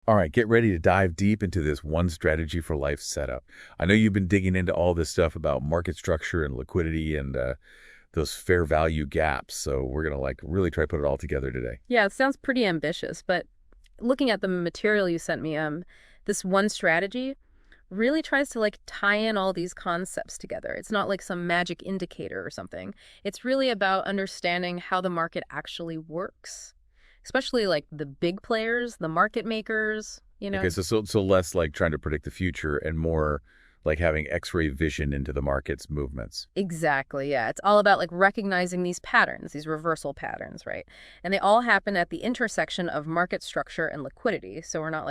All right, get ready to dive deep into this one strategy for life setup. I know you've been digging into all this stuff about market structure and liquidity and those fair value gaps. So we're going to really try to put it all together today. Yeah, it sounds pretty ambitious, but looking at the material you sent me, this one strategy really tries to tie in all these concepts together. It's not like some magic indicator or something. It's really about understanding how the market actually works, especially the big players, the market makers. Okay, so less like trying to predict the future and more like having X-ray vision into the market's movements. Exactly, yeah. It's all about recognizing these patterns, these reversal patterns, right? And they all happen at the intersection of market structure and liquidity. So we're not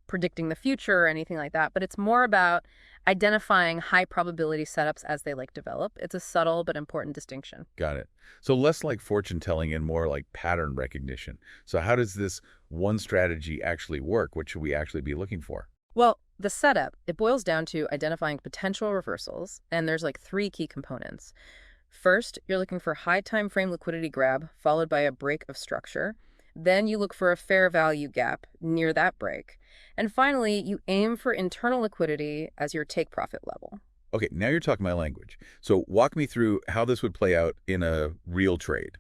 predicting the future or anything like that, but it's more about identifying high probability setups as they develop. It's a subtle but important distinction. Got it. So less like fortune telling and more like pattern recognition. So how does this one strategy actually work? What should we actually be looking for? Well, the setup, it boils down to identifying potential reversals, and there's three key components. First, you're looking for high time frame liquidity grab followed by a break of structure. Then you look for a fair value gap near that break. And finally, you aim for internal liquidity as your take profit level. Okay, now you're talking my language. So walk me through how this would play out in a real trade,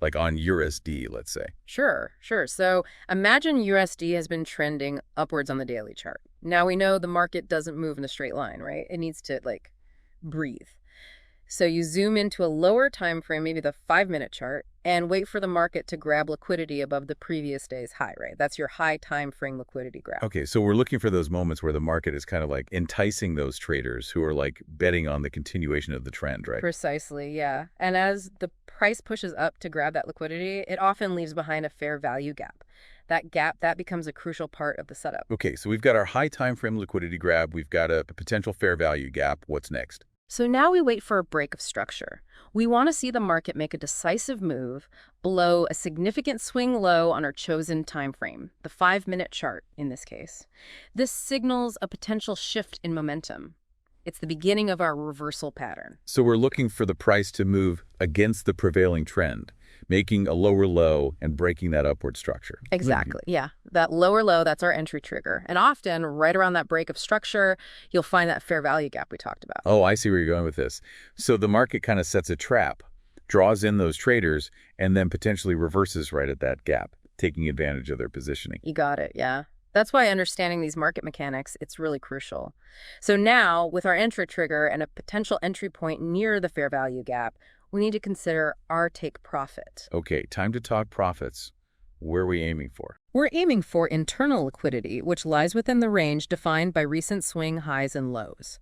like on USD, let's say. Sure. So imagine USD has been trending upwards on the daily chart. Now we know the market doesn't move in a straight line, right? It needs to breathe. So you zoom into a lower time frame, maybe the 5-minute chart, and wait for the market to grab liquidity above the previous day's high, right? That's your high time frame liquidity grab. Okay, so we're looking for those moments where the market is kind of enticing those traders who are betting on the continuation of the trend, right? Precisely, yeah. And as the price pushes up to grab that liquidity, it often leaves behind a fair value gap. That gap, that becomes a crucial part of the setup. Okay, so we've got our high time frame liquidity grab. We've got a potential fair value gap. What's next? So now we wait for a break of structure. We want to see the market make a decisive move below a significant swing low on our chosen time frame, the 5-minute chart in this case. This signals a potential shift in momentum. It's the beginning of our reversal pattern. So we're looking for the price to move against the prevailing trend, making a lower low and breaking that upward structure. Exactly, yeah. That lower low, that's our entry trigger. And often, right around that break of structure, you'll find that fair value gap we talked about. Oh, I see where you're going with this. So the market kind of sets a trap, draws in those traders, and then potentially reverses right at that gap, taking advantage of their positioning. You got it, yeah. That's why understanding these market mechanics, it's really crucial. So now, with our entry trigger and a potential entry point near the fair value gap, we need to consider our take profit. Okay, time to talk profits. Where are we aiming for? We're aiming for internal liquidity, which lies within the range defined by recent swing highs and lows.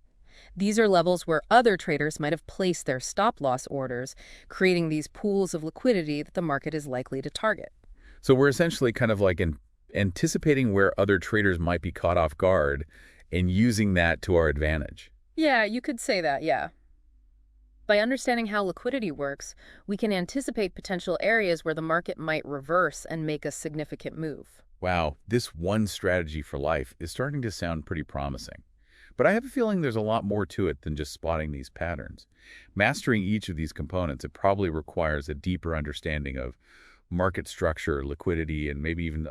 These are levels where other traders might have placed their stop-loss orders, creating these pools of liquidity that the market is likely to target. So we're essentially kind of anticipating where other traders might be caught off guard and using that to our advantage. Yeah, you could say that, yeah. By understanding how liquidity works, we can anticipate potential areas where the market might reverse and make a significant move. Wow, this one strategy for life is starting to sound pretty promising. But I have a feeling there's a lot more to it than just spotting these patterns. Mastering each of these components, it probably requires a deeper understanding of market structure, liquidity, and maybe even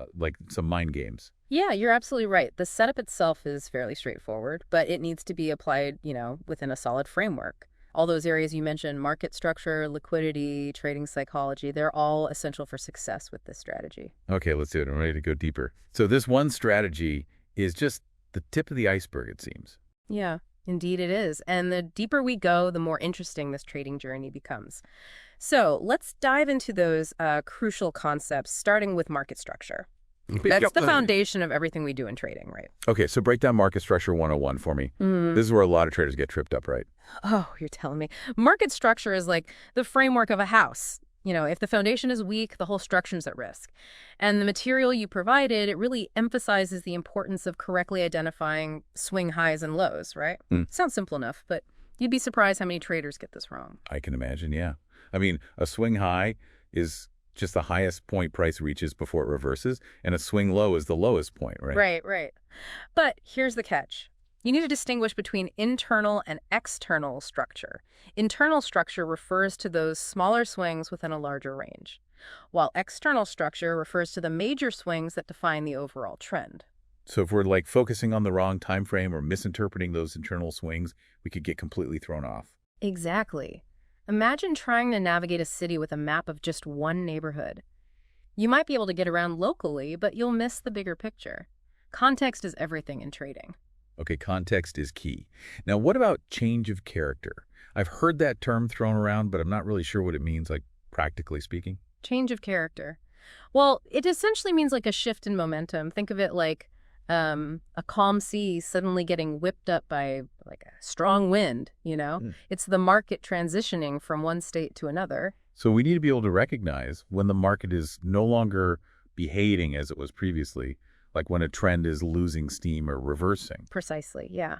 some mind games. Yeah, you're absolutely right. The setup itself is fairly straightforward, but it needs to be applied, within a solid framework. All those areas you mentioned, market structure, liquidity, trading psychology, they're all essential for success with this strategy. Okay, let's do it. I'm ready to go deeper. So this one strategy is just the tip of the iceberg, it seems. Yeah, indeed it is. And the deeper we go, the more interesting this trading journey becomes. So let's dive into those crucial concepts, starting with market structure. That's the foundation of everything we do in trading, right? Okay, so break down market structure 101 for me. This is where a lot of traders get tripped up, right? Oh, you're telling me. Market structure is like the framework of a house. If the foundation is weak, the whole structure's at risk. And the material you provided, it really emphasizes the importance of correctly identifying swing highs and lows, right? Sounds simple enough, but you'd be surprised how many traders get this wrong. I can imagine, yeah. I mean, a swing high is just the highest point price reaches before it reverses, and a swing low is the lowest point, right? Right. But here's the catch. You need to distinguish between internal and external structure. Internal structure refers to those smaller swings within a larger range, while external structure refers to the major swings that define the overall trend. So if we're like focusing on the wrong time frame or misinterpreting those internal swings, we could get completely thrown off. Exactly. Imagine trying to navigate a city with a map of just one neighborhood. You might be able to get around locally, but you'll miss the bigger picture. Context is everything in trading. Okay, context is key. Now, what about change of character? I've heard that term thrown around, but I'm not really sure what it means, like practically speaking. Change of character. Well, it essentially means like a shift in momentum. Think of it like a calm sea suddenly getting whipped up by like a strong wind, you know? It's the market transitioning from one state to another. So we need to be able to recognize when the market is no longer behaving as it was previously, like when a trend is losing steam or reversing. Precisely, yeah.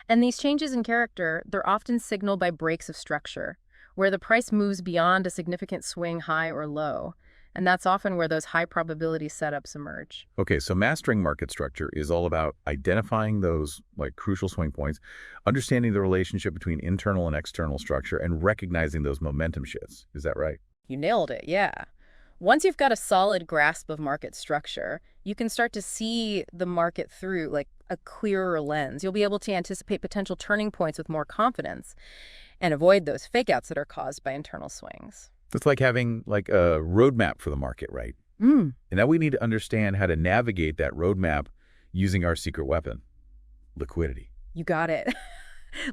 And these changes in character, they're often signaled by breaks of structure, where the price moves beyond a significant swing high or low. And that's often where those high probability setups emerge. Okay, so mastering market structure is all about identifying those like crucial swing points, understanding the relationship between internal and external structure, and recognizing those momentum shifts. Is that right? You nailed it, yeah. Once you've got a solid grasp of market structure, you can start to see the market through like a clearer lens. You'll be able to anticipate potential turning points with more confidence and avoid those fake outs that are caused by internal swings. It's like having like a roadmap for the market, right? And now we need to understand how to navigate that roadmap using our secret weapon, liquidity. You got it.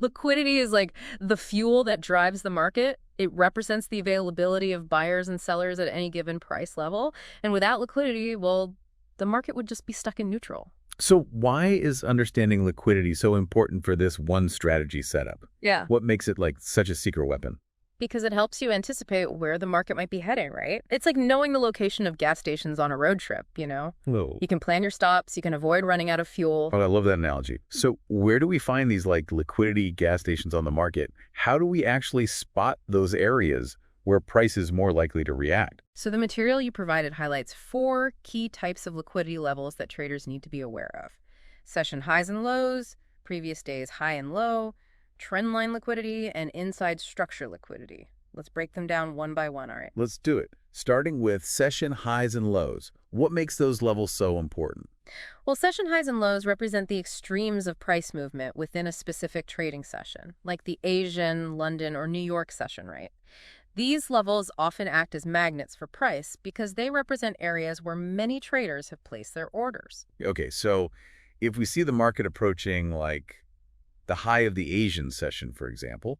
Liquidity is like the fuel that drives the market. It represents the availability of buyers and sellers at any given price level. And without liquidity, well, the market would just be stuck in neutral. So why is understanding liquidity so important for this one strategy setup? Yeah. What makes it like such a secret weapon? Because it helps you anticipate where the market might be heading, right? It's like knowing the location of gas stations on a road trip, you know? Whoa. You can plan your stops, you can avoid running out of fuel. Oh, I love that analogy. So where do we find these like liquidity gas stations on the market? How do we actually spot those areas where price is more likely to react? So the material you provided highlights 4 key types of liquidity levels that traders need to be aware of. Session highs and lows, previous day's high and low, trendline liquidity, and inside structure liquidity. Let's break them down one by one, all right? Let's do it. Starting with session highs and lows. What makes those levels so important? Well, session highs and lows represent the extremes of price movement within a specific trading session, like the Asian, London, or New York session, right? These levels often act as magnets for price because they represent areas where many traders have placed their orders. Okay, so if we see the market approaching like the high of the Asian session, for example,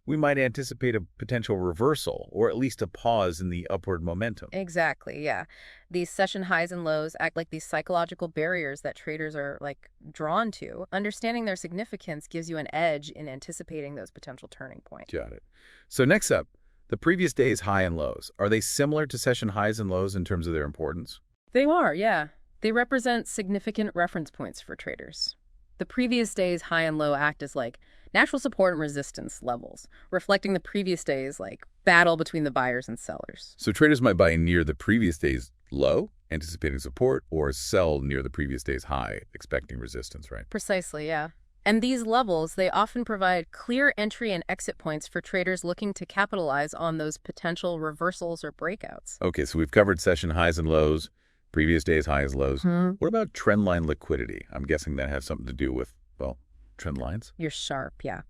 we might anticipate a potential reversal or at least a pause in the upward momentum. Exactly, yeah. These session highs and lows act like these psychological barriers that traders are like drawn to. Understanding their significance gives you an edge in anticipating those potential turning points. Got it. So next up, the previous day's high and lows. Are they similar to session highs and lows in terms of their importance? They are, yeah. They represent significant reference points for traders. The previous day's high and low act as like natural support and resistance levels, reflecting the previous day's like battle between the buyers and sellers. So traders might buy near the previous day's low, anticipating support, or sell near the previous day's high, expecting resistance, right? Precisely, yeah. And these levels, they often provide clear entry and exit points for traders looking to capitalize on those potential reversals or breakouts. Okay, so we've covered session highs and lows, previous day's highs, lows. What about trendline liquidity? I'm guessing that has something to do with, well, trend lines. You're sharp, yeah.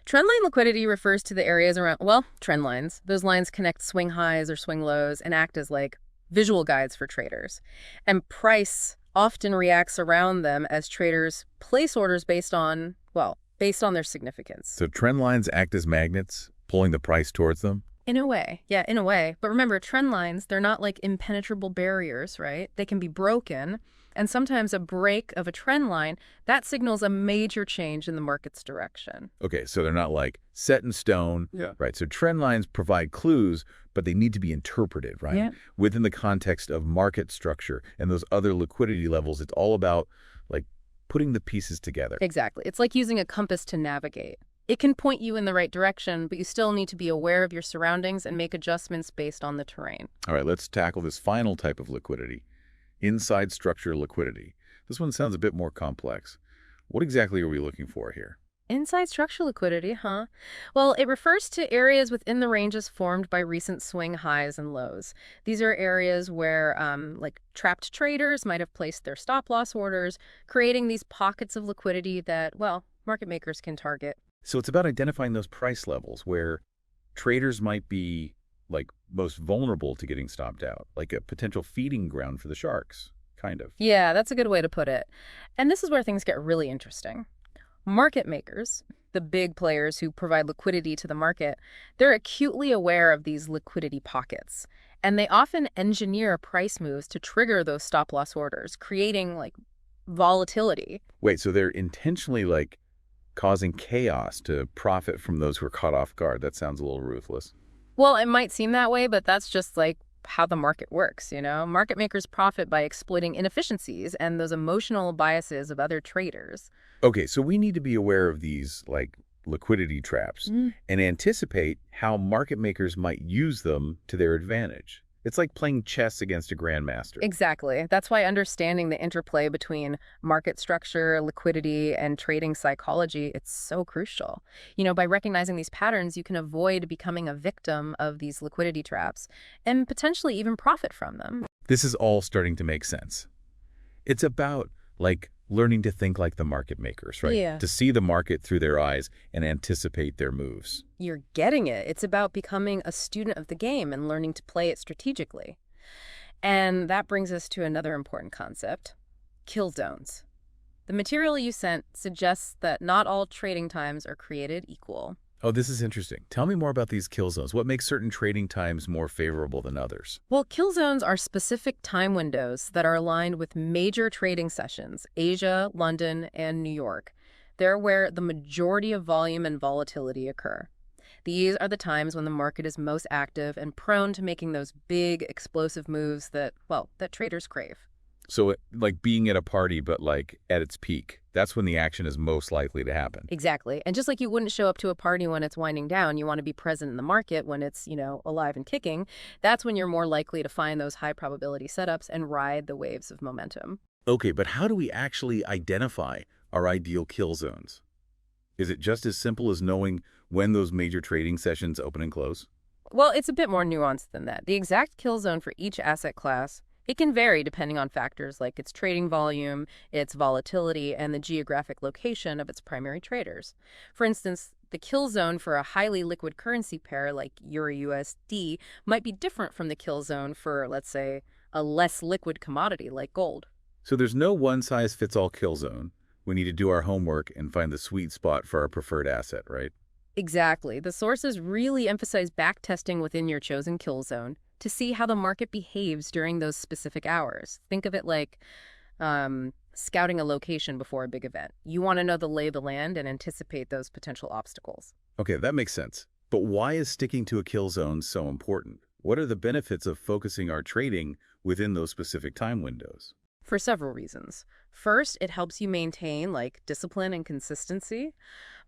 Trendline liquidity refers to the areas around, well, trend lines. Those lines connect swing highs or swing lows and act as like visual guides for traders. And price often reacts around them as traders place orders based on, well, based on their significance. So trend lines act as magnets, pulling the price towards them? In a way, yeah, in a way. But remember, trend lines, they're not like impenetrable barriers, right? They can be broken. And sometimes a break of a trend line, that signals a major change in the market's direction. Okay, so they're not like set in stone, right? So trend lines provide clues, but they need to be interpreted, right? Yeah. Within the context of market structure and those other liquidity levels, it's all about like putting the pieces together. Exactly. It's like using a compass to navigate. It can point you in the right direction, but you still need to be aware of your surroundings and make adjustments based on the terrain. All right, let's tackle this final type of liquidity, inside structure liquidity. This one sounds a bit more complex. What exactly are we looking for here? Inside structural liquidity, huh? Well, it refers to areas within the ranges formed by recent swing highs and lows. These are areas where, like, trapped traders might have placed their stop loss orders, creating these pockets of liquidity that, well, market makers can target. So it's about identifying those price levels where traders might be like most vulnerable to getting stopped out, like a potential feeding ground for the sharks, kind of. Yeah, that's a good way to put it. And this is where things get really interesting. Market makers, the big players who provide liquidity to the market, they're acutely aware of these liquidity pockets. And they often engineer price moves to trigger those stop loss orders, creating like volatility. Wait, so they're intentionally like causing chaos to profit from those who are caught off guard. That sounds a little ruthless. Well, it might seem that way, but that's just like how the market works, you know? Market makers profit by exploiting inefficiencies and those emotional biases of other traders. Okay, so we need to be aware of these like liquidity traps and anticipate how market makers might use them to their advantage. It's like playing chess against a grandmaster. Exactly. That's why understanding the interplay between market structure, liquidity, and trading psychology, it's so crucial. You know, by recognizing these patterns, you can avoid becoming a victim of these liquidity traps and potentially even profit from them. This is all starting to make sense. It's about like learning to think like the market makers, right? Yeah. To see the market through their eyes and anticipate their moves. You're getting it. It's about becoming a student of the game and learning to play it strategically. And that brings us to another important concept, kill zones. The material you sent suggests that not all trading times are created equal. Oh, this is interesting. Tell me more about these kill zones. What makes certain trading times more favorable than others? Well, kill zones are specific time windows that are aligned with major trading sessions, Asia, London, and New York. They're where the majority of volume and volatility occur. These are the times when the market is most active and prone to making those big, explosive moves that, well, that traders crave. So like being at a party, but like at its peak, that's when the action is most likely to happen. Exactly. And just like you wouldn't show up to a party when it's winding down, you want to be present in the market when it's, you know, alive and kicking. That's when you're more likely to find those high probability setups and ride the waves of momentum. Okay, but how do we actually identify our ideal kill zones? Is it just as simple as knowing when those major trading sessions open and close? Well, it's a bit more nuanced than that. The exact kill zone for each asset class, it can vary depending on factors like its trading volume, its volatility, and the geographic location of its primary traders. For instance, the kill zone for a highly liquid currency pair like Euro-USD might be different from the kill zone for, let's say, a less liquid commodity like gold. So there's no one-size-fits-all kill zone. We need to do our homework and find the sweet spot for our preferred asset, right? Exactly. The sources really emphasize backtesting within your chosen kill zone to see how the market behaves during those specific hours. Think of it like scouting a location before a big event. You want to know the lay of the land and anticipate those potential obstacles. Okay, that makes sense. But why is sticking to a kill zone so important? What are the benefits of focusing our trading within those specific time windows? For several reasons. First, it helps you maintain like discipline and consistency.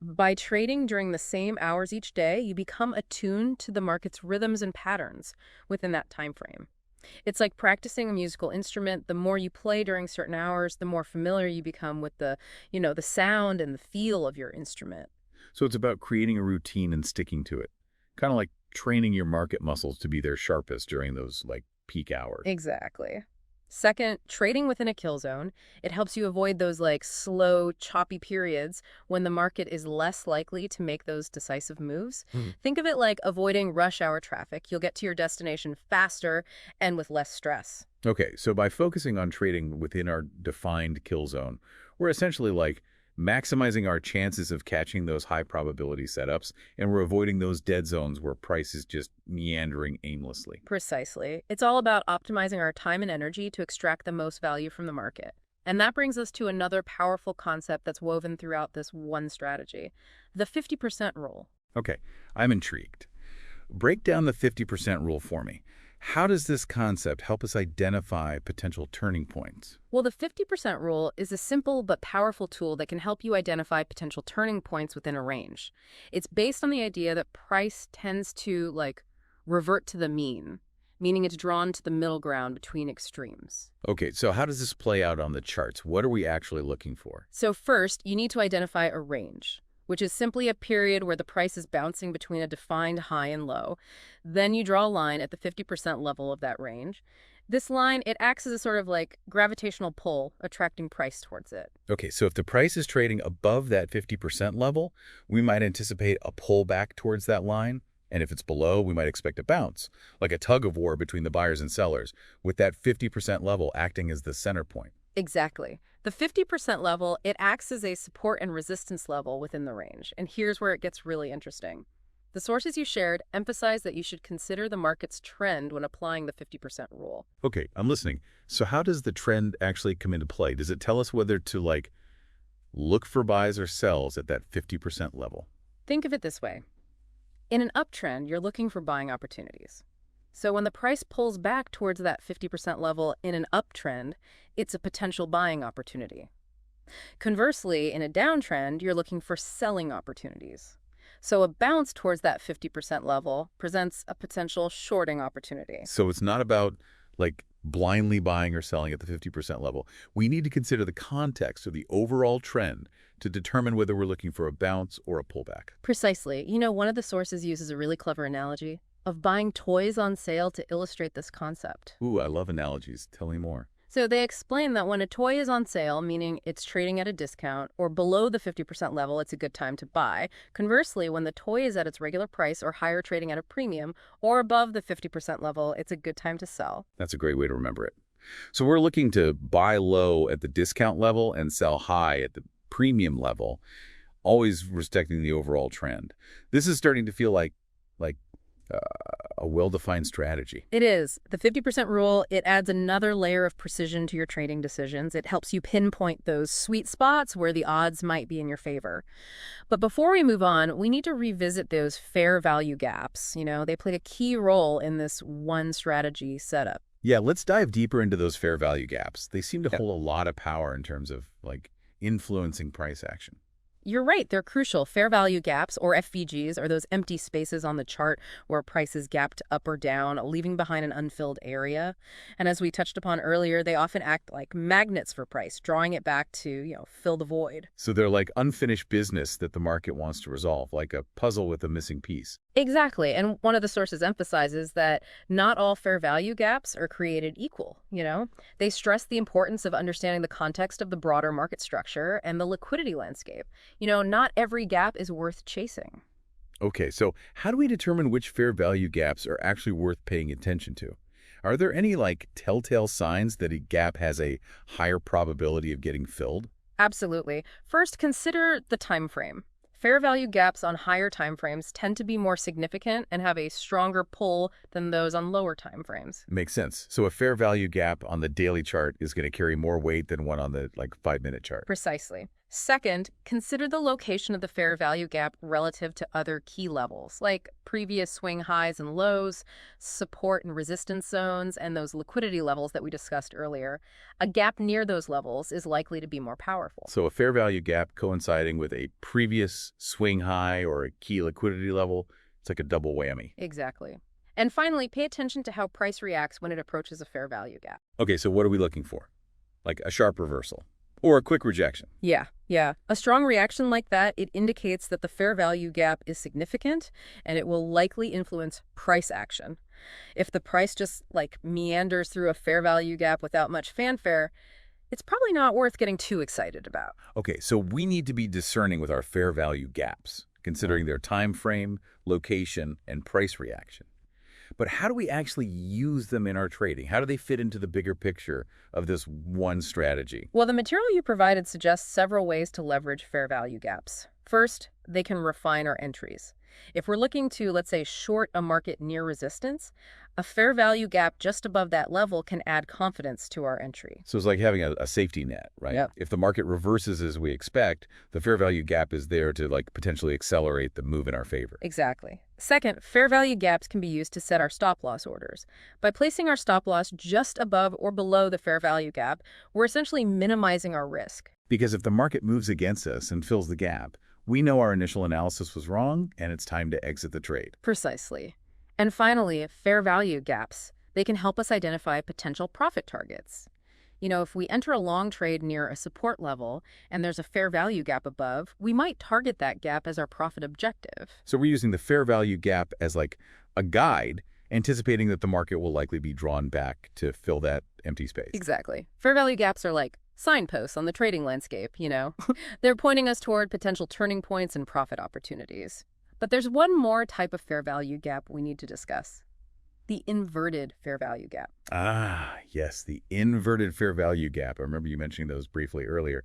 By trading during the same hours each day, you become attuned to the market's rhythms and patterns within that time frame. It's like practicing a musical instrument. The more you play during certain hours, the more familiar you become with the, you know, the sound and the feel of your instrument. So it's about creating a routine and sticking to it. Kind of like training your market muscles to be their sharpest during those like peak hours. Exactly. Second, trading within a kill zone, it helps you avoid those like slow, choppy periods when the market is less likely to make those decisive moves. Think of it like avoiding rush hour traffic. You'll get to your destination faster and with less stress. Okay, so by focusing on trading within our defined kill zone, we're essentially like maximizing our chances of catching those high probability setups, and we're avoiding those dead zones where price is just meandering aimlessly. Precisely. It's all about optimizing our time and energy to extract the most value from the market. And that brings us to another powerful concept that's woven throughout this one strategy, the 50% rule. Okay, I'm intrigued. Break down the 50% rule for me. How does this concept help us identify potential turning points? Well, the 50% rule is a simple but powerful tool that can help you identify potential turning points within a range. It's based on the idea that price tends to, like, revert to the mean, meaning it's drawn to the middle ground between extremes. Okay, so how does this play out on the charts? What are we actually looking for? So first, you need to identify a range. which is simply a period where the price is bouncing between a defined high and low. Then you draw a line at the 50% level of that range. This line, it acts as a sort of like gravitational pull, attracting price towards it. Okay, so if the price is trading above that 50% level, we might anticipate a pullback towards that line. And if it's below, we might expect a bounce, like a tug of war between the buyers and sellers, with that 50% level acting as the center point. Exactly. The 50% level, it acts as a support and resistance level within the range. And here's where it gets really interesting. The sources you shared emphasize that you should consider the market's trend when applying the 50% rule. Okay, I'm listening. So how does the trend actually come into play? Does it tell us whether to, look for buys or sells at that 50% level? Think of it this way. In an uptrend, you're looking for buying opportunities. So when the price pulls back towards that 50% level in an uptrend, it's a potential buying opportunity. Conversely, in a downtrend, you're looking for selling opportunities. So a bounce towards that 50% level presents a potential shorting opportunity. So it's not about, blindly buying or selling at the 50% level. We need to consider the context of the overall trend to determine whether we're looking for a bounce or a pullback. Precisely. One of the sources uses a really clever analogy of buying toys on sale to illustrate this concept. Ooh, I love analogies. Tell me more. So they explain that when a toy is on sale, meaning it's trading at a discount, or below the 50% level, it's a good time to buy. Conversely, when the toy is at its regular price or higher, trading at a premium, or above the 50% level, it's a good time to sell. That's a great way to remember it. So we're looking to buy low at the discount level and sell high at the premium level, always respecting the overall trend. This is starting to feel like a well-defined strategy. It is. The 50% rule, it adds another layer of precision to your trading decisions. It helps you pinpoint those sweet spots where the odds might be in your favor. But before we move on, we need to revisit those fair value gaps. They played a key role in this one strategy setup. Yeah, let's dive deeper into those fair value gaps. They seem to hold a lot of power in terms of, influencing price action. You're right, they're crucial. Fair value gaps, or FVGs, are those empty spaces on the chart where prices gapped up or down, leaving behind an unfilled area. And as we touched upon earlier, they often act like magnets for price, drawing it back to, fill the void. So they're like unfinished business that the market wants to resolve, like a puzzle with a missing piece. Exactly. And one of the sources emphasizes that not all fair value gaps are created equal, They stress the importance of understanding the context of the broader market structure and the liquidity landscape. Not every gap is worth chasing. Okay, so how do we determine which fair value gaps are actually worth paying attention to? Are there any, telltale signs that a gap has a higher probability of getting filled? Absolutely. First, consider the time frame. Fair value gaps on higher time frames tend to be more significant and have a stronger pull than those on lower time frames. Makes sense. So a fair value gap on the daily chart is going to carry more weight than one on the 5-minute chart. Precisely. Second, consider the location of the fair value gap relative to other key levels, like previous swing highs and lows, support and resistance zones, and those liquidity levels that we discussed earlier. A gap near those levels is likely to be more powerful. So a fair value gap coinciding with a previous swing high or a key liquidity level, it's like a double whammy. Exactly. And finally, pay attention to how price reacts when it approaches a fair value gap. Okay, so what are we looking for? Like a sharp reversal or a quick rejection? Yeah. A strong reaction like that, it indicates that the fair value gap is significant and it will likely influence price action. If the price just meanders through a fair value gap without much fanfare, it's probably not worth getting too excited about. Okay, so we need to be discerning with our fair value gaps, considering their time frame, location, and price reaction. But how do we actually use them in our trading? How do they fit into the bigger picture of this one strategy? Well, the material you provided suggests several ways to leverage fair value gaps. First, they can refine our entries. If we're looking to, let's say, short a market near resistance, a fair value gap just above that level can add confidence to our entry. So it's like having a safety net, right? Yep. If the market reverses as we expect, the fair value gap is there to potentially accelerate the move in our favor. Exactly. Second, fair value gaps can be used to set our stop loss orders. By placing our stop loss just above or below the fair value gap, we're essentially minimizing our risk. Because if the market moves against us and fills the gap, we know our initial analysis was wrong and it's time to exit the trade. Precisely. And finally, fair value gaps. They can help us identify potential profit targets. If we enter a long trade near a support level and there's a fair value gap above, we might target that gap as our profit objective. So we're using the fair value gap as like a guide, anticipating that the market will likely be drawn back to fill that empty space. Exactly. Fair value gaps are like signposts on the trading landscape. They're pointing us toward potential turning points and profit opportunities. But there's one more type of fair value gap we need to discuss. The inverted fair value gap. Ah, yes, the inverted fair value gap. I remember you mentioning those briefly earlier.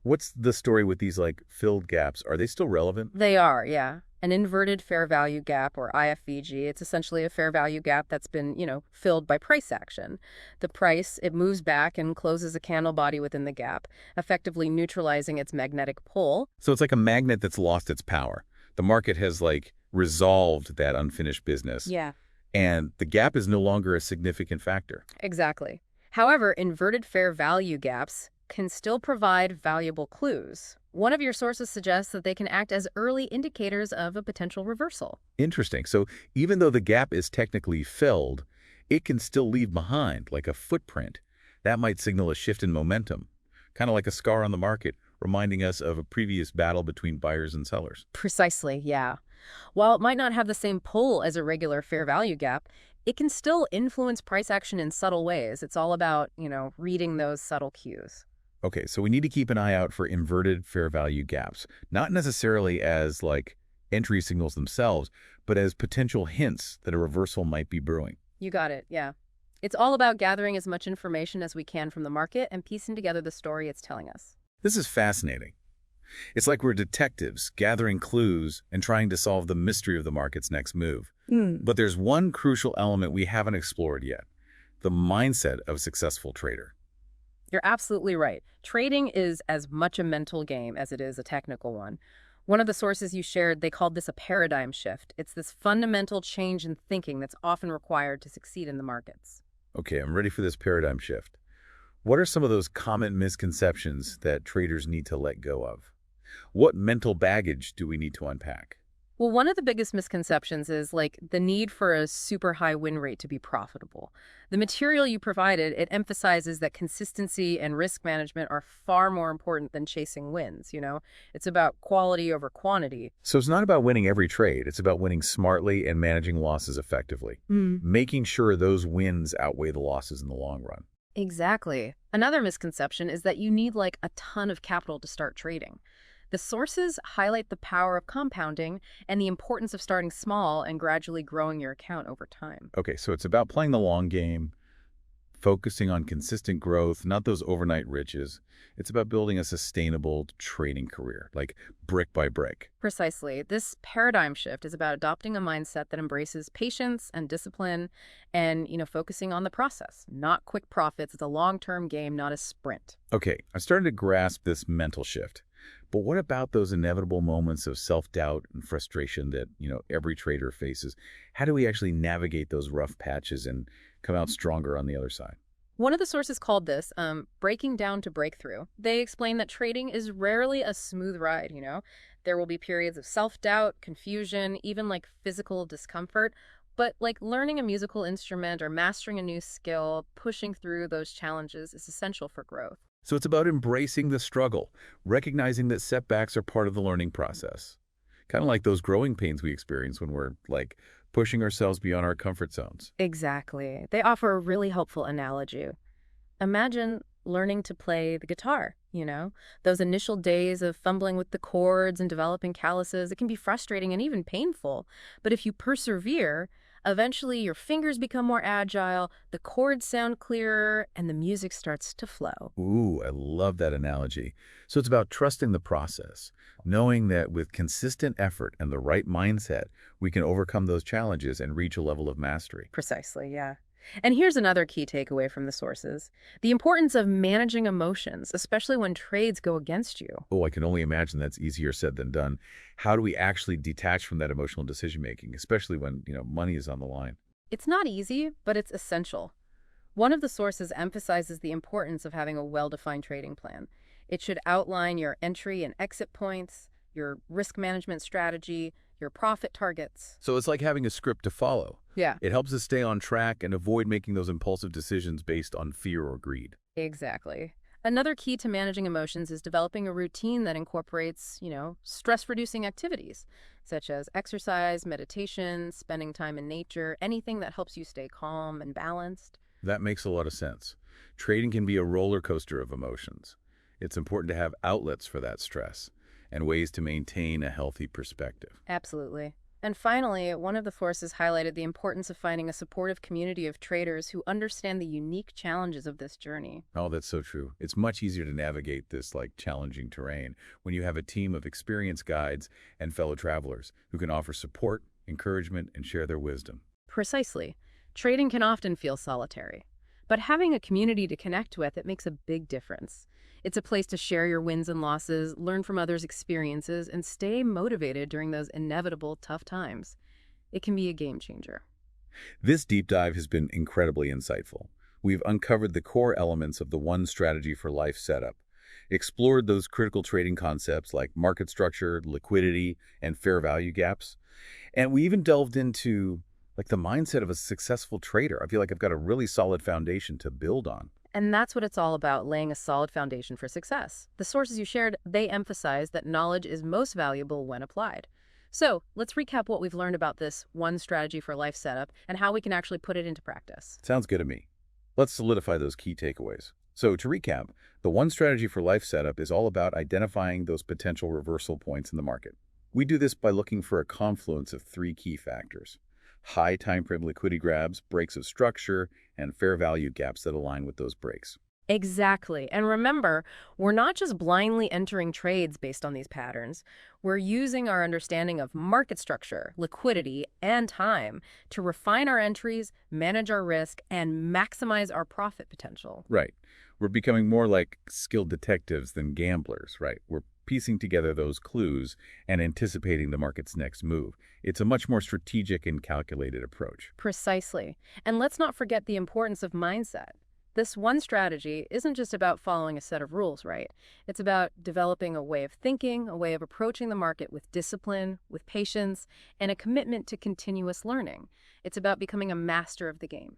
What's the story with these like filled gaps? Are they still relevant? They are, yeah. An inverted fair value gap, or IFVG, it's essentially a fair value gap that's been, filled by price action. The price, it moves back and closes a candle body within the gap, effectively neutralizing its magnetic pull. So it's like a magnet that's lost its power. The market has like resolved that unfinished business. Yeah. And the gap is no longer a significant factor. Exactly. However, inverted fair value gaps can still provide valuable clues. One of your sources suggests that they can act as early indicators of a potential reversal. Interesting. So even though the gap is technically filled, it can still leave behind, like a footprint. That might signal a shift in momentum, kind of like a scar on the market, reminding us of a previous battle between buyers and sellers. Precisely, yeah. While it might not have the same pull as a regular fair value gap, it can still influence price action in subtle ways. It's all about, reading those subtle cues. Okay, so we need to keep an eye out for inverted fair value gaps, not necessarily as like entry signals themselves, but as potential hints that a reversal might be brewing. You got it, yeah. It's all about gathering as much information as we can from the market and piecing together the story it's telling us. This is fascinating. It's like we're detectives gathering clues and trying to solve the mystery of the market's next move. But there's one crucial element we haven't explored yet, the mindset of a successful trader. You're absolutely right. Trading is as much a mental game as it is a technical one. One of the sources you shared, they called this a paradigm shift. It's this fundamental change in thinking that's often required to succeed in the markets. Okay, I'm ready for this paradigm shift. What are some of those common misconceptions that traders need to let go of? What mental baggage do we need to unpack? Well, one of the biggest misconceptions is like the need for a super high win rate to be profitable. The material you provided, it emphasizes that consistency and risk management are far more important than chasing wins. It's about quality over quantity. So it's not about winning every trade. It's about winning smartly and managing losses effectively, making sure those wins outweigh the losses in the long run. Exactly. Another misconception is that you need like a ton of capital to start trading. The sources highlight the power of compounding and the importance of starting small and gradually growing your account over time. Okay, so it's about playing the long game, focusing on consistent growth, not those overnight riches. It's about building a sustainable trading career, like brick by brick. Precisely. This paradigm shift is about adopting a mindset that embraces patience and discipline and, focusing on the process, not quick profits. It's a long-term game, not a sprint. Okay, I'm starting to grasp this mental shift. But what about those inevitable moments of self-doubt and frustration that, every trader faces? How do we actually navigate those rough patches and come out stronger on the other side? One of the sources called this breaking down to breakthrough. They explain that trading is rarely a smooth ride. There will be periods of self-doubt, confusion, even like physical discomfort. But like learning a musical instrument or mastering a new skill, pushing through those challenges is essential for growth. So it's about embracing the struggle, recognizing that setbacks are part of the learning process. Kind of like those growing pains we experience when we're like pushing ourselves beyond our comfort zones. Exactly. They offer a really helpful analogy. Imagine learning to play the guitar. Those initial days of fumbling with the chords and developing calluses, it can be frustrating and even painful. But if you persevere, eventually your fingers become more agile, the chords sound clearer, and the music starts to flow. Ooh, I love that analogy. So it's about trusting the process, knowing that with consistent effort and the right mindset, we can overcome those challenges and reach a level of mastery. Precisely, yeah. And here's another key takeaway from the sources. The importance of managing emotions, especially when trades go against you. Oh, I can only imagine that's easier said than done. How do we actually detach from that emotional decision-making, especially when, money is on the line? It's not easy, but it's essential. One of the sources emphasizes the importance of having a well-defined trading plan. It should outline your entry and exit points, your risk management strategy, your profit targets. So it's like having a script to follow. Yeah. It helps us stay on track and avoid making those impulsive decisions based on fear or greed. Exactly. Another key to managing emotions is developing a routine that incorporates, stress-reducing activities, such as exercise, meditation, spending time in nature, anything that helps you stay calm and balanced. That makes a lot of sense. Trading can be a roller coaster of emotions. It's important to have outlets for that stress and ways to maintain a healthy perspective. Absolutely. And finally, one of the forces highlighted the importance of finding a supportive community of traders who understand the unique challenges of this journey. Oh, that's so true. It's much easier to navigate this challenging terrain when you have a team of experienced guides and fellow travelers who can offer support, encouragement, and share their wisdom. Precisely. Trading can often feel solitary, but having a community to connect with, it makes a big difference. It's a place to share your wins and losses, learn from others' experiences, and stay motivated during those inevitable tough times. It can be a game changer. This deep dive has been incredibly insightful. We've uncovered the core elements of the One Strategy for Life setup, explored those critical trading concepts like market structure, liquidity, and fair value gaps, and we even delved into the mindset of a successful trader. I feel like I've got a really solid foundation to build on. And that's what it's all about, laying a solid foundation for success. The sources you shared, they emphasize that knowledge is most valuable when applied. So let's recap what we've learned about this One Strategy for Life setup and how we can actually put it into practice. Sounds good to me. Let's solidify those key takeaways. So to recap, the One Strategy for Life setup is all about identifying those potential reversal points in the market. We do this by looking for a confluence of three key factors: high time frame liquidity grabs, breaks of structure, and fair value gaps that align with those breaks. Exactly. And remember, we're not just blindly entering trades based on these patterns. We're using our understanding of market structure, liquidity, and time to refine our entries, manage our risk, and maximize our profit potential. Right. We're becoming more like skilled detectives than gamblers, right? We're piecing together those clues and anticipating the market's next move. It's a much more strategic and calculated approach. Precisely. And let's not forget the importance of mindset. This one strategy isn't just about following a set of rules, right? It's about developing a way of thinking, a way of approaching the market with discipline, with patience, and a commitment to continuous learning. It's about becoming a master of the game.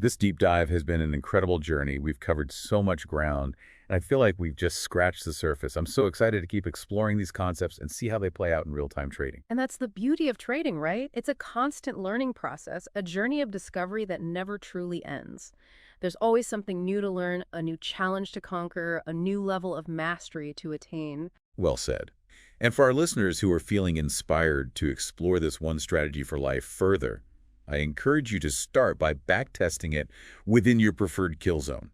This deep dive has been an incredible journey. We've covered so much ground, and I feel like we've just scratched the surface. I'm so excited to keep exploring these concepts and see how they play out in real-time trading. And that's the beauty of trading, right? It's a constant learning process, a journey of discovery that never truly ends. There's always something new to learn, a new challenge to conquer, a new level of mastery to attain. Well said. And for our listeners who are feeling inspired to explore this One Strategy for Life further, I encourage you to start by backtesting it within your preferred kill zone.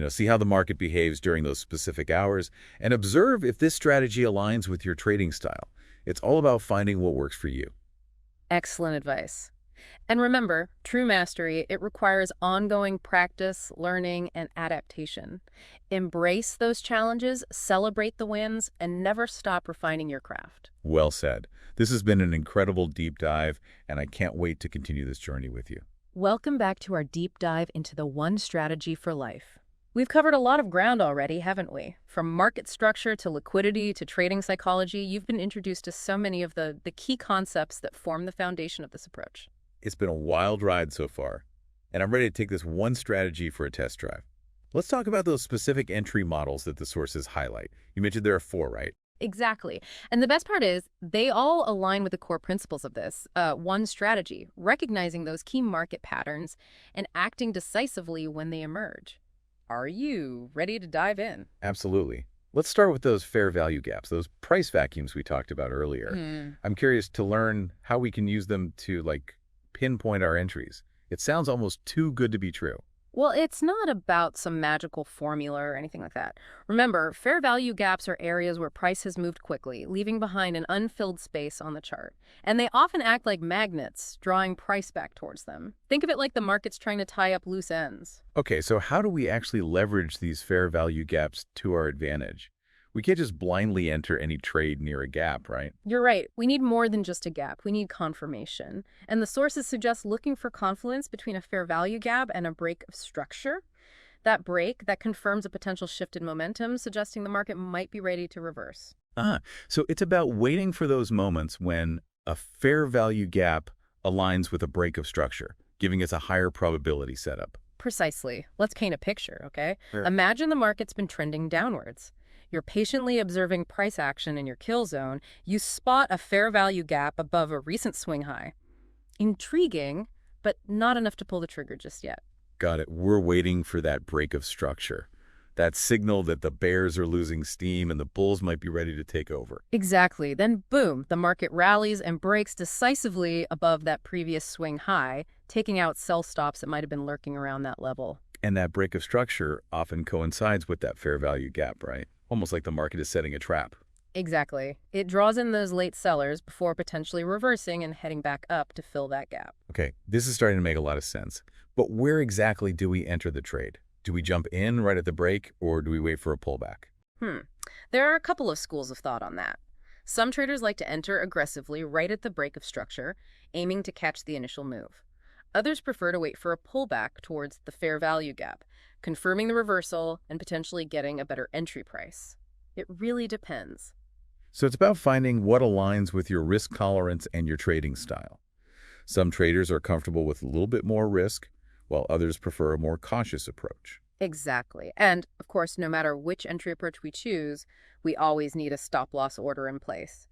See how the market behaves during those specific hours and observe if this strategy aligns with your trading style. It's all about finding what works for you. Excellent advice. And remember, true mastery, it requires ongoing practice, learning, and adaptation. Embrace those challenges, celebrate the wins, and never stop refining your craft. Well said. This has been an incredible deep dive, and I can't wait to continue this journey with you. Welcome back to our deep dive into the One Strategy for Life. We've covered a lot of ground already, haven't we? From market structure to liquidity to trading psychology, you've been introduced to so many of the key concepts that form the foundation of this approach. It's been a wild ride so far, and I'm ready to take this one strategy for a test drive. Let's talk about those specific entry models that the sources highlight. You mentioned there are 4, right? Exactly. And the best part is they all align with the core principles of this one strategy, recognizing those key market patterns and acting decisively when they emerge. Are you ready to dive in? Absolutely. Let's start with those fair value gaps, those price vacuums we talked about earlier. I'm curious to learn how we can use them to pinpoint our entries. It sounds almost too good to be true. Well, it's not about some magical formula or anything like that. Remember, fair value gaps are areas where price has moved quickly, leaving behind an unfilled space on the chart. And they often act like magnets, drawing price back towards them. Think of it like the market's trying to tie up loose ends. Okay, so how do we actually leverage these fair value gaps to our advantage? We can't just blindly enter any trade near a gap, right? You're right. We need more than just a gap. We need confirmation. And the sources suggest looking for confluence between a fair value gap and a break of structure. That break, that confirms a potential shift in momentum, suggesting the market might be ready to reverse. So it's about waiting for those moments when A fair value gap aligns with a break of structure, giving us a higher probability setup. Precisely. Let's paint a picture, okay? Sure. Imagine the market's been trending downwards. You're patiently observing price action in your kill zone. You spot a fair value gap above a recent swing high. Intriguing, but not enough to pull the trigger just yet. Got it. We're waiting for that break of structure. That signal that the bears are losing steam and the bulls might be ready to take over. Exactly. Then boom, the market rallies and breaks decisively above that previous swing high, taking out sell stops that might have been lurking around that level. And that break of structure often coincides with that fair value gap, right? Almost like the market is setting a trap. Exactly. It draws in those late sellers before potentially reversing and heading back up to fill that gap. Okay, this is starting to make a lot of sense. But where exactly do we enter the trade? Do we jump in right at the break, or do we wait for a pullback? There are a couple of schools of thought on that. Some traders like to enter aggressively right at the break of structure, aiming to catch the initial move. Others prefer to wait for a pullback towards the fair value gap, confirming the reversal and potentially getting a better entry price. It really depends. So it's about finding what aligns with your risk tolerance and your trading style. Some traders are comfortable with a little bit more risk, while others prefer a more cautious approach. Exactly. And, of course, no matter which entry approach we choose, we always need a stop-loss order in place.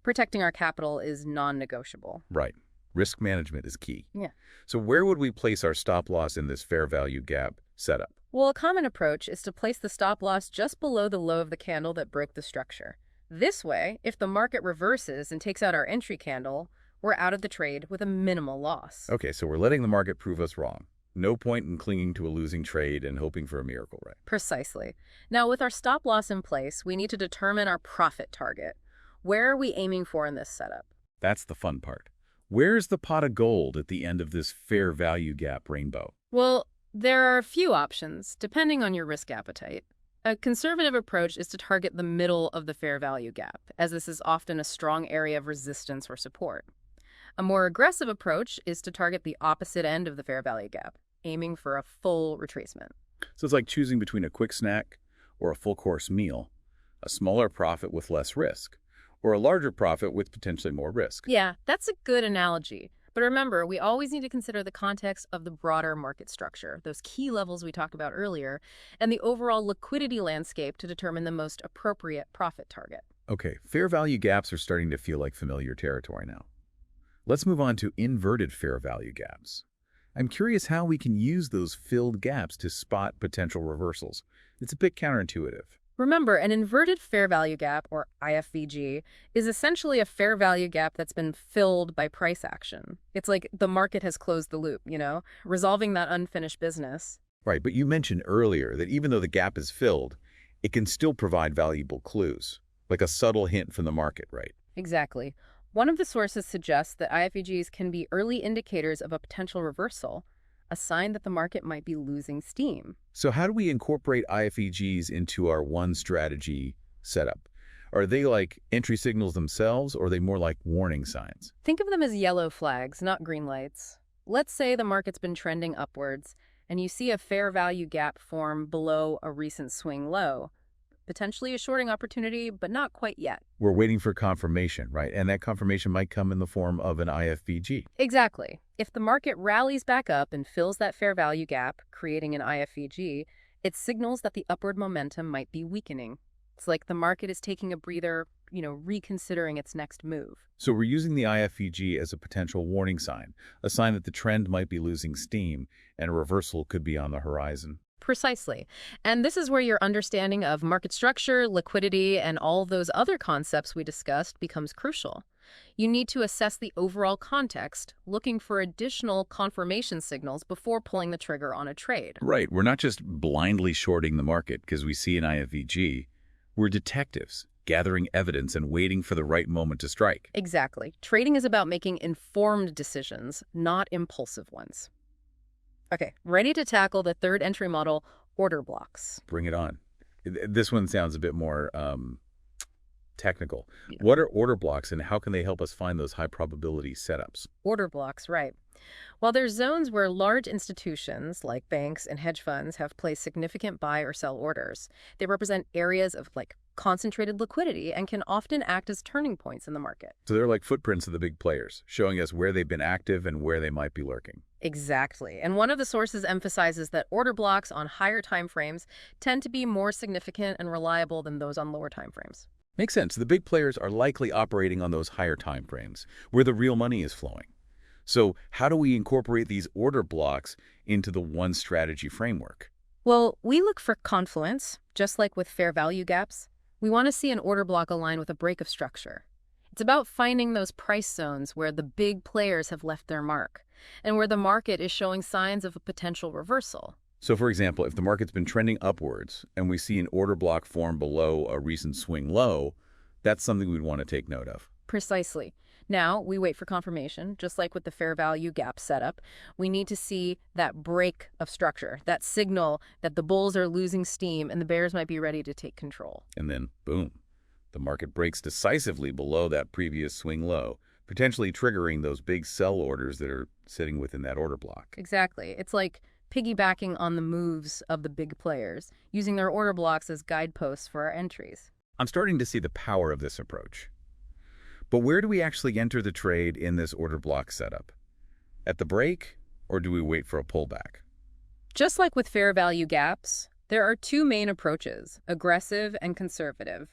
Protecting our capital is non-negotiable. Right. Risk management is key. Yeah. So where would we place our stop loss in this fair value gap setup? Well, a common approach is to place the stop-loss just below the low of the candle that broke the structure. This way, if the market reverses and takes out our entry candle, we're out of the trade with a minimal loss. Okay, so we're letting the market prove us wrong. No point in clinging to a losing trade and hoping for a miracle, right? Precisely. Now, with our stop-loss in place, we need to determine our profit target. Where are we aiming for in this setup? That's the fun part. Where's the pot of gold at the end of this fair value gap rainbow? Well, there are a few options, depending on your risk appetite. A conservative approach is to target the middle of the fair value gap, as this is often a strong area of resistance or support. A more aggressive approach is to target the opposite end of the fair value gap, aiming for a full retracement. So it's like choosing between a quick snack or a full-course meal, a smaller profit with less risk, or a larger profit with potentially more risk. Yeah, that's a good analogy. But remember, we always need to consider the context of the broader market structure, those key levels we talked about earlier, and the overall liquidity landscape to determine the most appropriate profit target. Okay, fair value gaps are starting to feel like familiar territory now. Let's move on to inverted fair value gaps. I'm curious how we can use those filled gaps to spot potential reversals. It's a bit counterintuitive. Remember, an inverted fair value gap, or IFVG, is essentially a fair value gap that's been filled by price action. It's like the market has closed the loop, resolving that unfinished business. Right, but you mentioned earlier that even though the gap is filled, it can still provide valuable clues, like a subtle hint from the market, right? Exactly. One of the sources suggests that IFVGs can be early indicators of a potential reversal, a sign that the market might be losing steam. So how do we incorporate IFEGs into our one strategy setup? Are they like entry signals themselves, or are they more like warning signs? Think of them as yellow flags, not green lights. Let's say the market's been trending upwards, and you see a fair value gap form below a recent swing low. Potentially a shorting opportunity, but not quite yet. We're waiting for confirmation, right? And that confirmation might come in the form of an IFVG. Exactly. If the market rallies back up and fills that fair value gap, creating an IFVG, it signals that the upward momentum might be weakening. It's like the market is taking a breather, reconsidering its next move. So we're using the IFVG as a potential warning sign, a sign that the trend might be losing steam and a reversal could be on the horizon. Precisely. And this is where your understanding of market structure, liquidity, and all those other concepts we discussed becomes crucial. You need to assess the overall context, looking for additional confirmation signals before pulling the trigger on a trade. Right. We're not just blindly shorting the market because we see an IFVG. We're detectives, gathering evidence and waiting for the right moment to strike. Exactly. Trading is about making informed decisions, not impulsive ones. Okay, ready to tackle the third entry model, order blocks. Bring it on. This one sounds a bit more technical. Yeah. What are order blocks and how can they help us find those high probability setups? Order blocks, right. While there's zones where large institutions like banks and hedge funds have placed significant buy or sell orders, they represent areas of concentrated liquidity and can often act as turning points in the market. So they're like footprints of the big players, showing us where they've been active and where they might be lurking. Exactly. And one of the sources emphasizes that order blocks on higher time frames tend to be more significant and reliable than those on lower time frames. Makes sense. The big players are likely operating on those higher time frames, where the real money is flowing. So how do we incorporate these order blocks into the one strategy framework? Well, we look for confluence, just like with fair value gaps. We want to see an order block align with a break of structure. It's about finding those price zones where the big players have left their mark and where the market is showing signs of a potential reversal. So for example, if the market's been trending upwards and we see an order block form below a recent swing low, that's something we'd want to take note of. Precisely. Now, we wait for confirmation, just like with the fair value gap setup. We need to see that break of structure, that signal that the bulls are losing steam and the bears might be ready to take control. And then, boom, the market breaks decisively below that previous swing low, potentially triggering those big sell orders that are sitting within that order block. Exactly. It's like piggybacking on the moves of the big players, using their order blocks as guideposts for our entries. I'm starting to see the power of this approach. But where do we actually enter the trade in this order block setup? At the break, or do we wait for a pullback? Just like with fair value gaps, there are two main approaches, aggressive and conservative.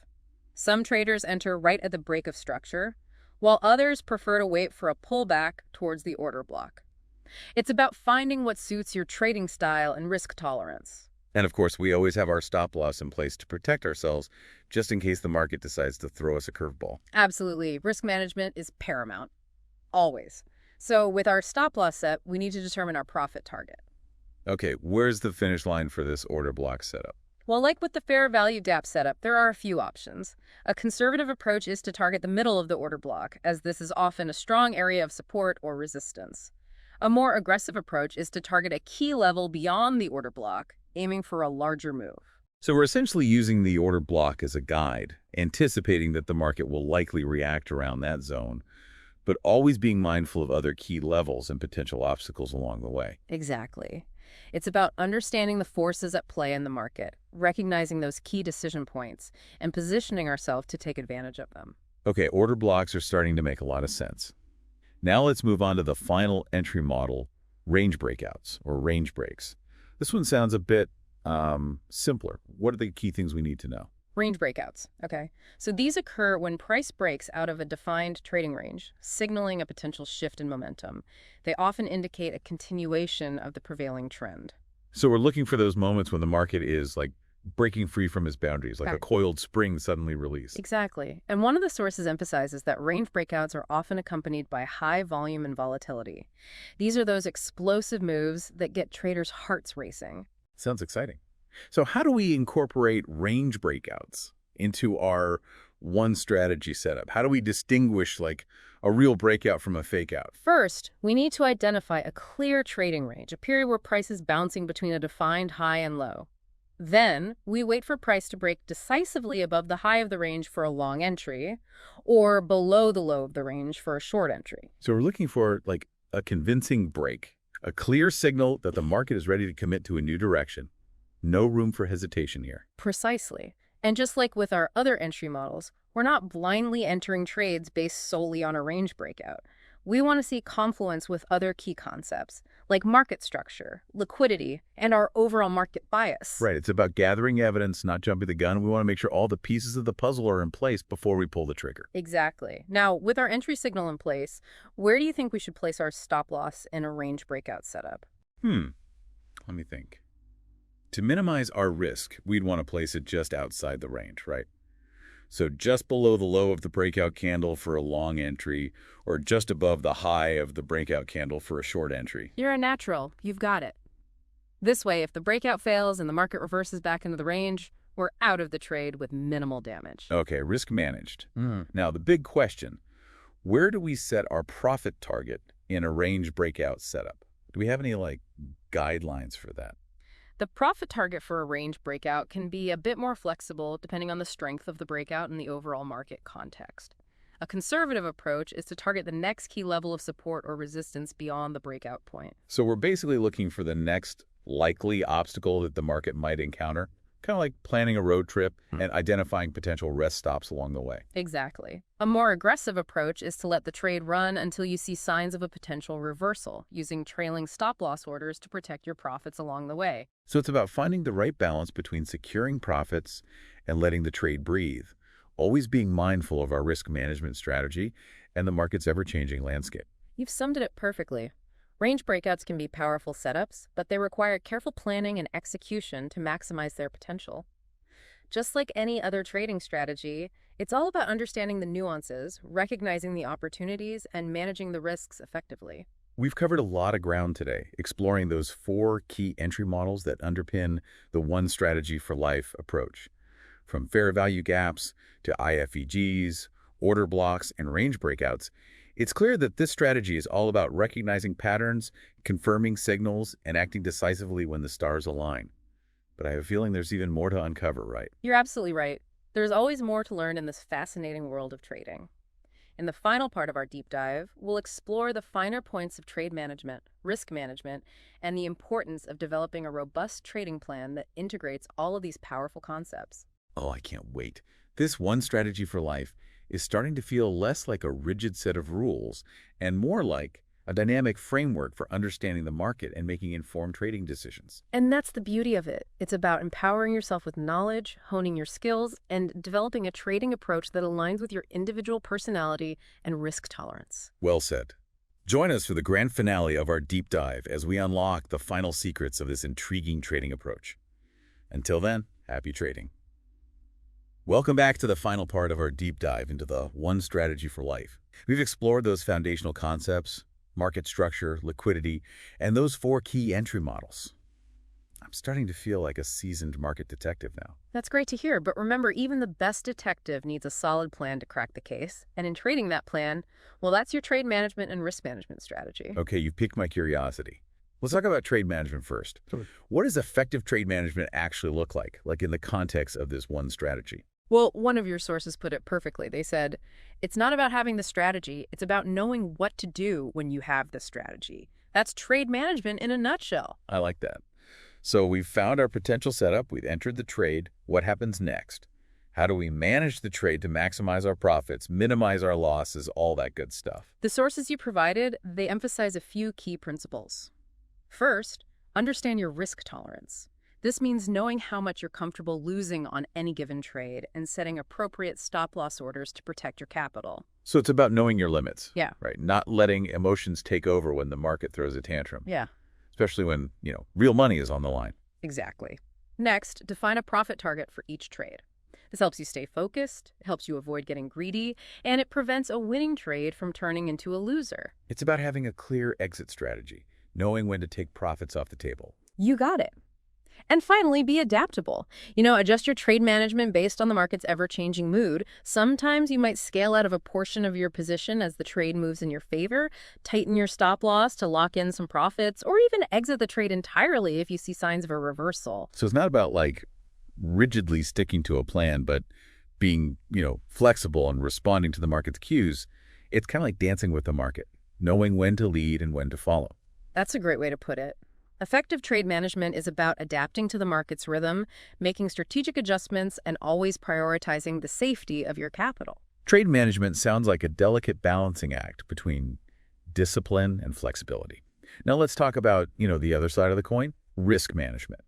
Some traders enter right at the break of structure, while others prefer to wait for a pullback towards the order block. It's about finding what suits your trading style and risk tolerance. And of course, we always have our stop loss in place to protect ourselves, just in case the market decides to throw us a curveball. Absolutely. Risk management is paramount. Always. So with our stop loss set, we need to determine our profit target. Okay, where's the finish line for this order block setup? Well, like with the fair value gap setup, there are a few options. A conservative approach is to target the middle of the order block, as this is often a strong area of support or resistance. A more aggressive approach is to target a key level beyond the order block, aiming for a larger move. So we're essentially using the order block as a guide, anticipating that the market will likely react around that zone, but always being mindful of other key levels and potential obstacles along the way. Exactly. It's about understanding the forces at play in the market, recognizing those key decision points, and positioning ourselves to take advantage of them. Okay, order blocks are starting to make a lot of sense. Now let's move on to the final entry model, range breakouts, or range breaks. This one sounds a bit simpler. What are the key things we need to know? Range breakouts, okay? So these occur when price breaks out of a defined trading range, signaling a potential shift in momentum. They often indicate a continuation of the prevailing trend. So we're looking for those moments when the market is like breaking free from its boundaries, like a coiled spring suddenly released. Exactly. And one of the sources emphasizes that range breakouts are often accompanied by high volume and volatility. These are those explosive moves that get traders' hearts racing. Sounds exciting. So how do we incorporate range breakouts into our one strategy setup? How do we distinguish like a real breakout from a fake out? First, we need to identify a clear trading range, a period where price is bouncing between a defined high and low. Then, we wait for price to break decisively above the high of the range for a long entry, or below the low of the range for a short entry. So we're looking for like a convincing break, a clear signal that the market is ready to commit to a new direction. No room for hesitation here. Precisely. And just like with our other entry models, we're not blindly entering trades based solely on a range breakout. We want to see confluence with other key concepts, like market structure, liquidity, and our overall market bias. Right. It's about gathering evidence, not jumping the gun. We want to make sure all the pieces of the puzzle are in place before we pull the trigger. Exactly. Now, with our entry signal in place, where do you think we should place our stop loss in a range breakout setup? Let me think. To minimize our risk, we'd want to place it just outside the range, right? So just below the low of the breakout candle for a long entry, or just above the high of the breakout candle for a short entry. You're a natural. You've got it. This way, if the breakout fails and the market reverses back into the range, we're out of the trade with minimal damage. Okay, risk managed. Now, the big question, where do we set our profit target in a range breakout setup? Do we have any, guidelines for that? The profit target for a range breakout can be a bit more flexible depending on the strength of the breakout and the overall market context. A conservative approach is to target the next key level of support or resistance beyond the breakout point. So we're basically looking for the next likely obstacle that the market might encounter, Kind of like planning a road trip and identifying potential rest stops along the way. Exactly. A more aggressive approach is to let the trade run until you see signs of a potential reversal, using trailing stop-loss orders to protect your profits along the way. So it's about finding the right balance between securing profits and letting the trade breathe, always being mindful of our risk management strategy and the market's ever-changing landscape. You've summed it up perfectly. Range breakouts can be powerful setups, but they require careful planning and execution to maximize their potential. Just like any other trading strategy, it's all about understanding the nuances, recognizing the opportunities, and managing the risks effectively. We've covered a lot of ground today, exploring those 4 key entry models that underpin the one strategy for life approach. From fair value gaps to IFEGs, order blocks, and range breakouts, it's clear that this strategy is all about recognizing patterns, confirming signals, and acting decisively when the stars align. But I have a feeling there's even more to uncover, right? You're absolutely right. There's always more to learn in this fascinating world of trading. In the final part of our deep dive, we'll explore the finer points of trade management, risk management, and the importance of developing a robust trading plan that integrates all of these powerful concepts. Oh, I can't wait. This one strategy for life is starting to feel less like a rigid set of rules and more like a dynamic framework for understanding the market and making informed trading decisions. And that's the beauty of it. It's about empowering yourself with knowledge, honing your skills, and developing a trading approach that aligns with your individual personality and risk tolerance. Well said. Join us for the grand finale of our deep dive as we unlock the final secrets of this intriguing trading approach. Until then, happy trading. Welcome back to the final part of our deep dive into the one strategy for life. We've explored those foundational concepts, market structure, liquidity, and those 4 key entry models. I'm starting to feel like a seasoned market detective now. That's great to hear, but remember, even the best detective needs a solid plan to crack the case. And in trading that plan, well, that's your trade management and risk management strategy. Okay, you piqued my curiosity. Let's talk about trade management first. Sure. What does effective trade management actually look like in the context of this one strategy? Well, one of your sources put it perfectly. They said, it's not about having the strategy, it's about knowing what to do when you have the strategy. That's trade management in a nutshell. I like that. So we've found our potential setup, we've entered the trade. What happens next? How do we manage the trade to maximize our profits, minimize our losses, all that good stuff? The sources you provided, they emphasize a few key principles. First, understand your risk tolerance. This means knowing how much you're comfortable losing on any given trade and setting appropriate stop-loss orders to protect your capital. So it's about knowing your limits. Yeah. Right? Not letting emotions take over when the market throws a tantrum. Yeah. Especially when, real money is on the line. Exactly. Next, define a profit target for each trade. This helps you stay focused, it helps you avoid getting greedy, and it prevents a winning trade from turning into a loser. It's about having a clear exit strategy, knowing when to take profits off the table. You got it. And finally, be adaptable. Adjust your trade management based on the market's ever-changing mood. Sometimes you might scale out of a portion of your position as the trade moves in your favor, tighten your stop loss to lock in some profits, or even exit the trade entirely if you see signs of a reversal. So it's not about rigidly sticking to a plan, but being, flexible and responding to the market's cues. It's kind of like dancing with the market, knowing when to lead and when to follow. That's a great way to put it. Effective trade management is about adapting to the market's rhythm, making strategic adjustments, and always prioritizing the safety of your capital. Trade management sounds like a delicate balancing act between discipline and flexibility. Now let's talk about, the other side of the coin, risk management.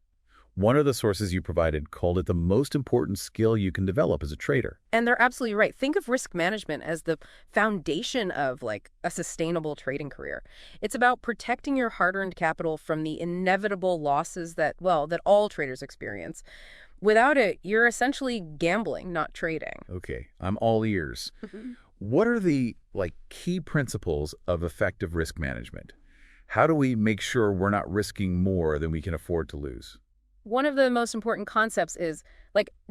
One of the sources you provided called it the most important skill you can develop as a trader. And they're absolutely right. Think of risk management as the foundation of a sustainable trading career. It's about protecting your hard-earned capital from the inevitable losses that all traders experience. Without it, you're essentially gambling, not trading. Okay, I'm all ears. What are the key principles of effective risk management? How do we make sure we're not risking more than we can afford to lose? One of the most important concepts is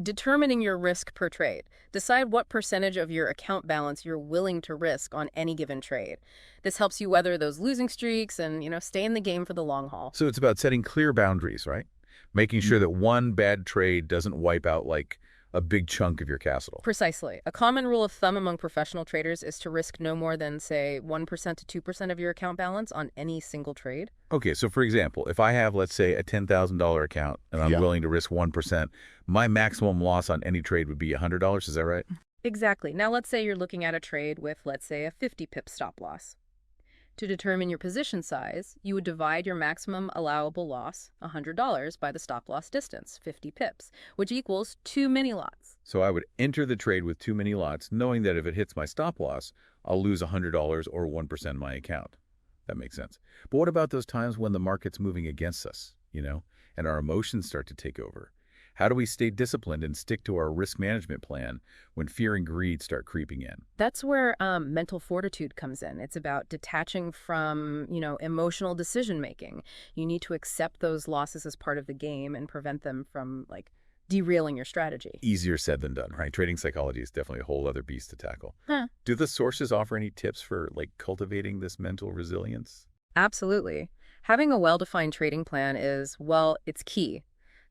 determining your risk per trade. Decide what percentage of your account balance you're willing to risk on any given trade. This helps you weather those losing streaks and, stay in the game for the long haul. So it's about setting clear boundaries, right? Making sure that one bad trade doesn't wipe out a big chunk of your capital. Precisely. A common rule of thumb among professional traders is to risk no more than, say, 1% to 2% of your account balance on any single trade. Okay, so for example, if I have, let's say, a $10,000 account and I'm willing to risk 1%, my maximum loss on any trade would be $100. Is that right? Exactly. Now let's say you're looking at a trade with, let's say, a 50 pip stop loss. To determine your position size, you would divide your maximum allowable loss, $100, by the stop loss distance, 50 pips, which equals 2 mini lots. So I would enter the trade with too many lots, knowing that if it hits my stop loss, I'll lose $100 or 1% of my account. That makes sense. But what about those times when the market's moving against us, and our emotions start to take over? How do we stay disciplined and stick to our risk management plan when fear and greed start creeping in? That's where mental fortitude comes in. It's about detaching from, emotional decision making. You need to accept those losses as part of the game and prevent them from, derailing your strategy. Easier said than done, right? Trading psychology is definitely a whole other beast to tackle. Huh. Do the sources offer any tips for, cultivating this mental resilience? Absolutely. Having a well-defined trading plan is, it's key.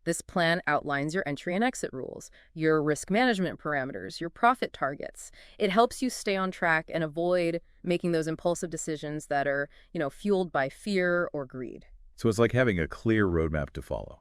This plan outlines your entry and exit rules, your risk management parameters, your profit targets. It helps you stay on track and avoid making those impulsive decisions that are, fueled by fear or greed. So it's like having a clear roadmap to follow.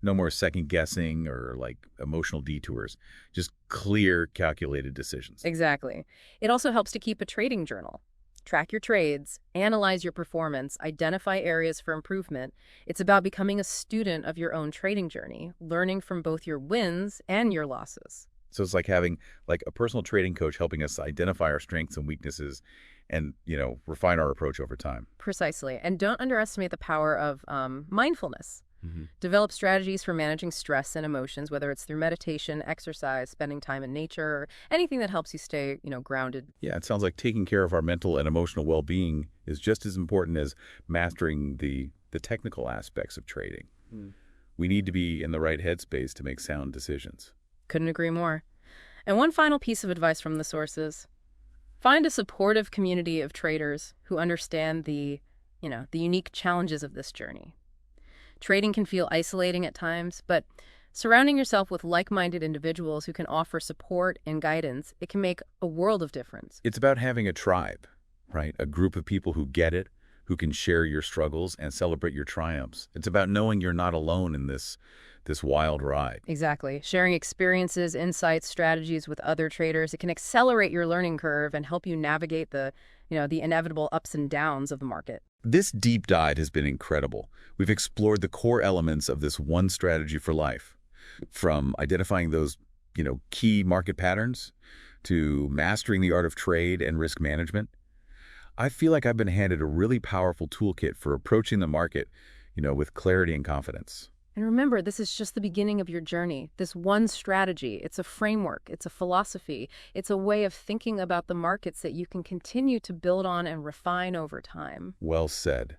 No more second guessing or emotional detours, just clear, calculated decisions. Exactly. It also helps to keep a trading journal. Track your trades, analyze your performance, identify areas for improvement. It's about becoming a student of your own trading journey, learning from both your wins and your losses. So it's like having a personal trading coach helping us identify our strengths and weaknesses and, refine our approach over time. Precisely. And don't underestimate the power of mindfulness. Mm-hmm. Develop strategies for managing stress and emotions, whether it's through meditation, exercise, spending time in nature, or anything that helps you stay, grounded. Yeah, it sounds like taking care of our mental and emotional well-being is just as important as mastering the technical aspects of trading. We need to be in the right headspace to make sound decisions. Couldn't agree more. And one final piece of advice from the sources. Find a supportive community of traders who understand the unique challenges of this journey. Trading can feel isolating at times, but surrounding yourself with like-minded individuals who can offer support and guidance, it can make a world of difference. It's about having a tribe, right? A group of people who get it, who can share your struggles and celebrate your triumphs. It's about knowing you're not alone in this wild ride. Exactly. Sharing experiences, insights, strategies with other traders, it can accelerate your learning curve and help you navigate the inevitable ups and downs of the market. This deep dive has been incredible. We've explored the core elements of this one strategy for life, from identifying those, key market patterns to mastering the art of trade and risk management. I feel like I've been handed a really powerful toolkit for approaching the market, with clarity and confidence. And remember, this is just the beginning of your journey. This one strategy, it's a framework, it's a philosophy, it's a way of thinking about the markets that you can continue to build on and refine over time. Well said.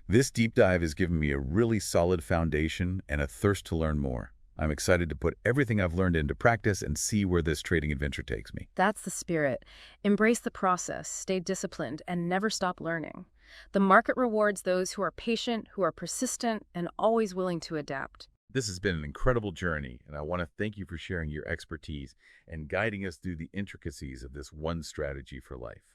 This deep dive has given me a really solid foundation and a thirst to learn more. I'm excited to put everything I've learned into practice and see where this trading adventure takes me. That's the spirit. Embrace the process, stay disciplined, and never stop learning. The market rewards those who are patient, who are persistent, and always willing to adapt. This has been an incredible journey, and I want to thank you for sharing your expertise and guiding us through the intricacies of this one strategy for life.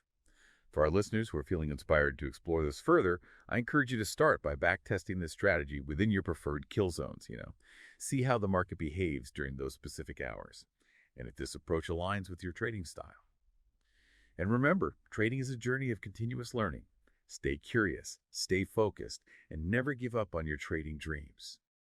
For our listeners who are feeling inspired to explore this further, I encourage you to start by backtesting this strategy within your preferred kill zones, See how the market behaves during those specific hours, and if this approach aligns with your trading style. And remember, trading is a journey of continuous learning. Stay curious, stay focused, and never give up on your trading dreams.